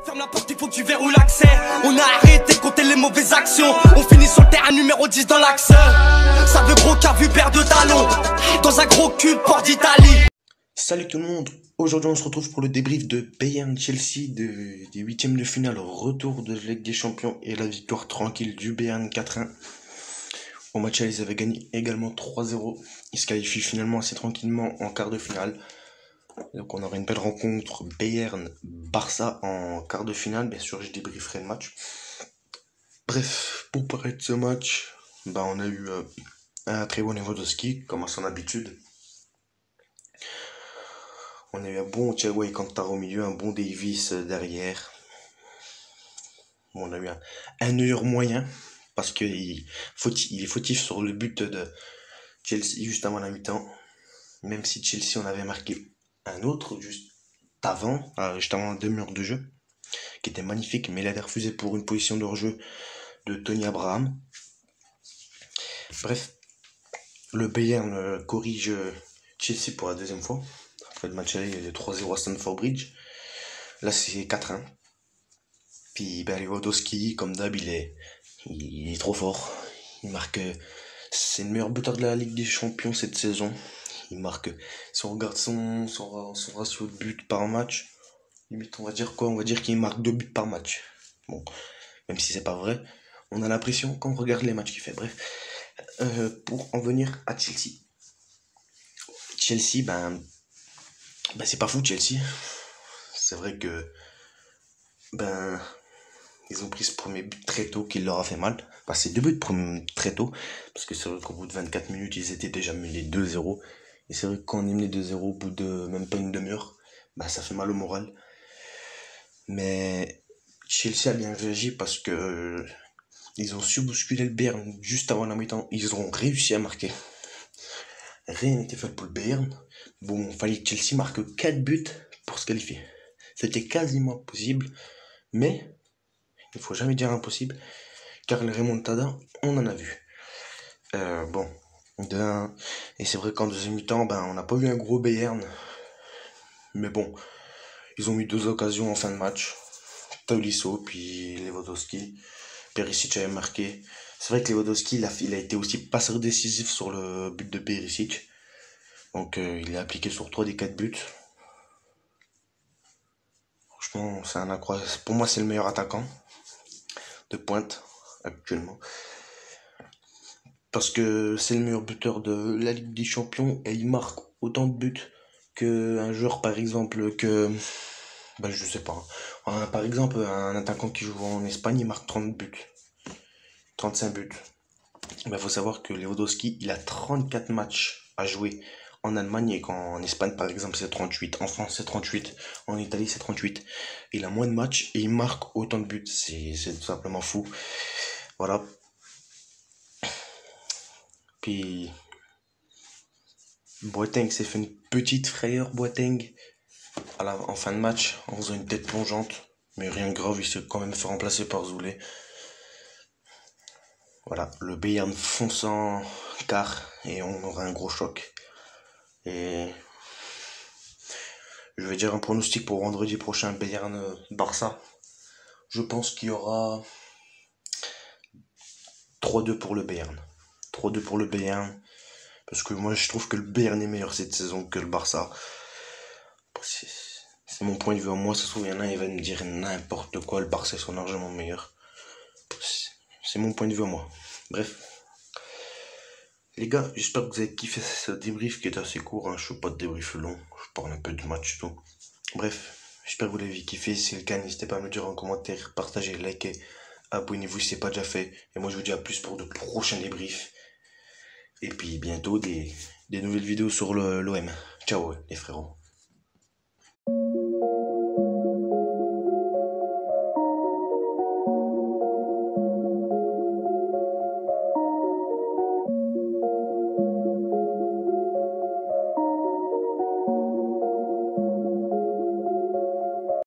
Ferme la porte, il faut que tu verrouilles l'accès. On a arrêté de compter les mauvaises actions. On finit sur le terrain numéro 10 dans l'axe. Ça veut gros qu'a vu paire de talons dans un gros cul port d'Italie. Salut tout le monde, aujourd'hui on se retrouve pour le débrief de Bayern-Chelsea des huitièmes de finale, retour de la Ligue des Champions et la victoire tranquille du Bayern 4-1. Au match aller, ils avaient gagné également 3-0, ils se qualifient finalement assez tranquillement en quart de finale. Donc on aura une belle rencontre Bayern-Barça en quart de finale, bien sûr je débrieferai le match. Bref, pour parler de ce match, on a eu un très bon Lewandowski, comme à son habitude. On a eu un bon Thiago Alcantara au milieu, un bon Davis derrière. On a eu un Neuer moyen, parce qu'il est fautif sur le but de Chelsea juste avant la mi-temps. Même si Chelsea en avait marqué un autre juste avant la demi-heure de jeu, qui était magnifique, mais il avait refusé pour une position de hors-jeu de Tony Abraham. Bref, le Bayern corrige Chelsea pour la deuxième fois. Après le match aller, il y a 3-0 à Stamford Bridge. Là, c'est 4-1. Puis Lewandowski, comme d'hab, il est trop fort. Il marque. C'est le meilleur buteur de la Ligue des Champions cette saison. Il marque. Si on regarde son ratio de buts par match, limite, on va dire quoi? On va dire qu'il marque 2 buts par match. Bon, même si c'est pas vrai, on a l'impression quand on regarde les matchs qu'il fait. Bref, pour en venir à Chelsea. Chelsea, c'est pas fou Chelsea. C'est vrai que ils ont pris ce premier but très tôt qui leur a fait mal. C'est 2 buts très tôt, parce que c'est vrai qu'au bout de 24 minutes, ils étaient déjà menés 2-0. Et c'est vrai que quand on est mené 2-0 au bout de même pas une demi-heure, ça fait mal au moral. Mais Chelsea a bien réagi parce que ils ont su bousculer le Bayern juste avant la mi-temps. Ils ont réussi à marquer. Rien n'était fait pour le Bayern. Bon, fallait que Chelsea marque 4 buts pour se qualifier. C'était quasiment possible, mais il faut jamais dire impossible, car les remontada, on en a vu. Et c'est vrai qu'en deuxième mi-temps, on n'a pas vu un gros Bayern, mais bon, ils ont eu 2 occasions en fin de match. Tolisso, puis Lewandowski. Perisic avait marqué. C'est vrai que Lewandowski, il a été aussi passeur décisif sur le but de Perisic. Donc il est appliqué sur 3 des 4 buts. Franchement, c'est un incroyable. Pour moi, c'est le meilleur attaquant de pointe actuellement. Parce que c'est le meilleur buteur de la Ligue des Champions et il marque autant de buts qu'un joueur, par exemple, je sais pas. Par exemple, un attaquant qui joue en Espagne, il marque 30 buts. 35 buts. Faut savoir que Lewandowski, il a 34 matchs à jouer en Allemagne et qu'en Espagne, par exemple, c'est 38. En France, c'est 38. En Italie, c'est 38. Il a moins de matchs et il marque autant de buts. C'est tout simplement fou. Voilà. Puis Boateng s'est fait une petite frayeur, Boateng, en fin de match, en faisant une tête plongeante. Mais rien de grave, il s'est quand même fait remplacer par Zoulé. Voilà, le Bayern fonce en quart et on aura un gros choc. Et je vais dire un pronostic pour vendredi prochain, Bayern-Barça. Je pense qu'il y aura 3-2 pour le Bayern. 3-2 pour le Bayern. Parce que moi je trouve que le Bayern est meilleur cette saison que le Barça. C'est mon point de vue à moi. Ça se trouve, il y en a, il va me dire n'importe quoi. Le Barça sont largement meilleurs. C'est mon point de vue à moi. Bref. Les gars, j'espère que vous avez kiffé ce débrief qui est assez court. Je fais pas de débrief long. Je parle un peu du match et tout. Bref, j'espère que vous l'avez kiffé. Si c'est le cas, n'hésitez pas à me le dire en commentaire. Partagez, likez, abonnez-vous si c'est pas déjà fait. Et moi, je vous dis à plus pour de prochains débriefs. Et puis bientôt des nouvelles vidéos sur l'OM. Ciao les frérots.